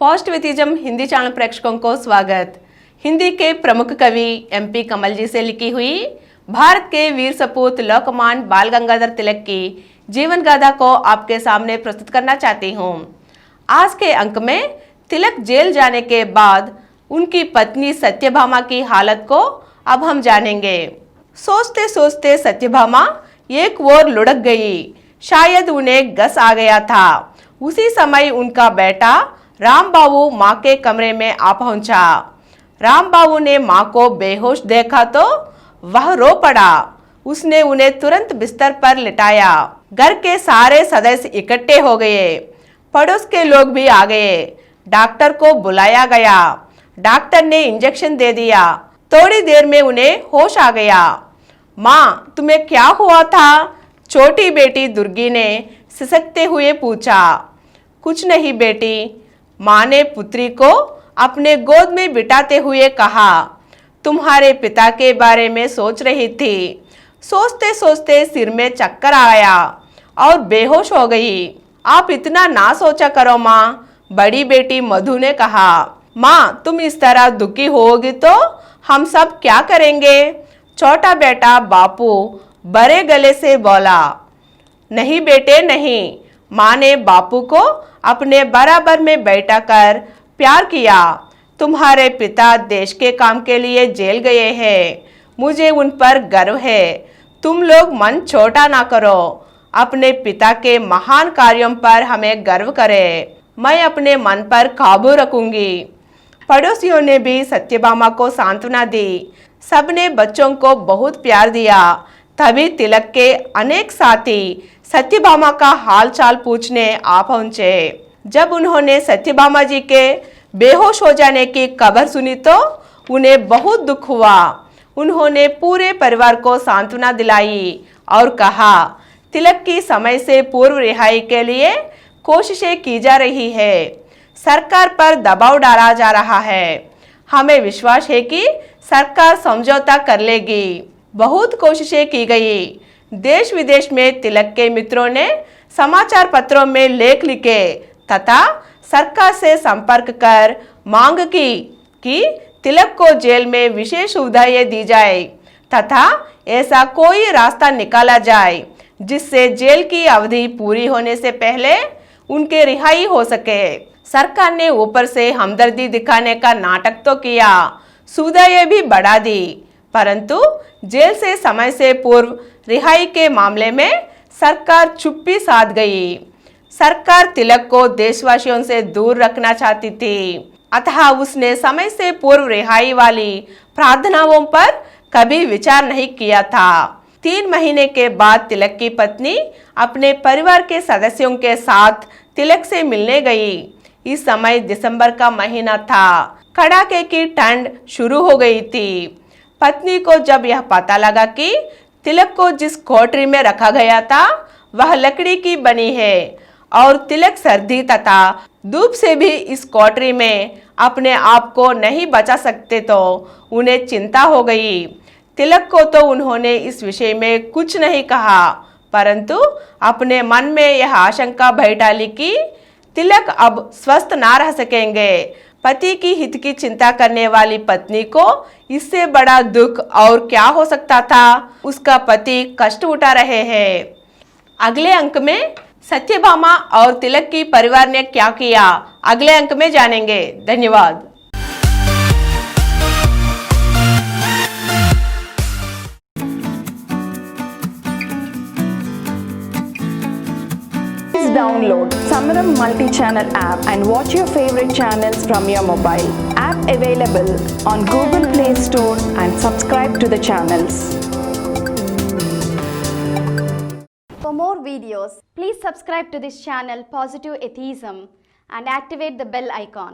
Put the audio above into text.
Positivism Hindi channel प्रेक्षकों को स्वागत। हिंदी के प्रमुख कवि एमपी कमल जी से लिखी हुई भारत के वीर सपूत लोकमान्य बाल गंगाधर तिलक की जीवन गाथा को आपके सामने प्रस्तुत करना चाहती हूँ। आज के अंक में तिलक जेल जाने के बाद उनकी पत्नी सत्यभामा की हालत को अब हम जानेंगे। सोचते सोचते सत्यभामा एक ओर लुढ़क गई। शायद उन्हें गस आ गया था। उसी समय उनका बेटा राम बाबू माँ के कमरे में आ पहुंचा। राम बाबू ने माँ को बेहोश देखा तो वह रो पड़ा। उसने उन्हें तुरंत बिस्तर पर लिटाया। घर के सारे सदस्य इकट्ठे हो गए। पड़ोस के लोग भी आ गए। डॉक्टर को बुलाया गया। डॉक्टर ने इंजेक्शन दे दिया। थोड़ी देर में उन्हें होश आ गया। माँ, तुम्हें क्या हुआ था? छोटी बेटी दुर्गी ने सिसकते हुए पूछा। कुछ नहीं बेटी, माँ ने पुत्री को अपने गोद में बिठाते हुए कहा। तुम्हारे पिता के बारे में सोच रही थी। सोचते सोचते सिर में चक्कर आया और बेहोश हो गई। आप इतना ना सोचा करो माँ, बड़ी बेटी मधु ने कहा। माँ, तुम इस तरह दुखी होगी तो हम सब क्या करेंगे? छोटा बेटा बापू बड़े गले से बोला। नहीं बेटे नहीं, माँ ने बापू को अपने बराबर में बैठाकर प्यार किया। तुम्हारे पिता देश के काम के लिए जेल गए हैं। मुझे उन पर गर्व है। तुम लोग मन छोटा ना करो। अपने पिता के महान कार्यों पर हमें गर्व करें। मैं अपने मन पर काबू रखूंगी। पड़ोसियों ने भी सत्यभामा को सांत्वना दी। सबने बच्चों को बहुत प्यार दिया। तभी तिलक के अनेक साथी सत्यभामा का हाल चाल पूछने आ पहुंचे। जब उन्होंने सत्यभामा जी के बेहोश हो जाने की खबर सुनी तो उन्हें बहुत दुख हुआ। उन्होंने पूरे परिवार को सांत्वना दिलाई और कहा, तिलक की समय से पूर्व रिहाई के लिए कोशिशें की जा रही है। सरकार पर दबाव डाला जा रहा है। हमें विश्वास है कि सरकार समझौता कर लेगी। बहुत कोशिशें की गई। देश विदेश में तिलक के मित्रों ने समाचार पत्रों में लेख लिखे तथा सरकार से संपर्क कर मांग की कि तिलक को जेल में विशेष सुविधाएं दी जाए तथा ऐसा कोई रास्ता निकाला जाए जिससे जेल की अवधि पूरी होने से पहले उनके रिहाई हो सके। सरकार ने ऊपर से हमदर्दी दिखाने का नाटक तो किया, सुविधाएं भी बढ़ा दी, परंतु जेल से समय से पूर्व रिहाई के मामले में सरकार चुप्पी साध गई। सरकार तिलक को देशवासियों से दूर रखना चाहती थी, अतः उसने समय से पूर्व रिहाई वाली प्रार्थनाओं पर कभी विचार नहीं किया था। 3 महीने के बाद तिलक की पत्नी अपने परिवार के सदस्यों के साथ तिलक से मिलने गई। इस समय दिसंबर का महीना था। कड़ाके की ठंड शुरू हो गई थी। पत्नी को जब यह पता लगा कि तिलक को जिस कोठरी में रखा गया था वह लकड़ी की बनी है और तिलक सर्दी तथा धूप से भी इस कोठरी में अपने आप को नहीं बचा सकते तो उन्हें चिंता हो गई। तिलक को तो उन्होंने इस विषय में कुछ नहीं कहा, परंतु अपने मन में यह आशंका भय डाली कि तिलक अब स्वस्थ ना रह सकेंगे। पति की हित की चिंता करने वाली पत्नी को इससे बड़ा दुख और क्या हो सकता था। उसका पति कष्ट उठा रहे हैं। अगले अंक में सत्यभामा और तिलक की परिवार ने क्या किया, अगले अंक में जानेंगे। धन्यवाद। Download Samaram multi-channel app and watch your favorite channels from your mobile. App available on Google Play Store and subscribe to the channels. For more videos, please subscribe to this channel Positive Atheism and activate the bell icon.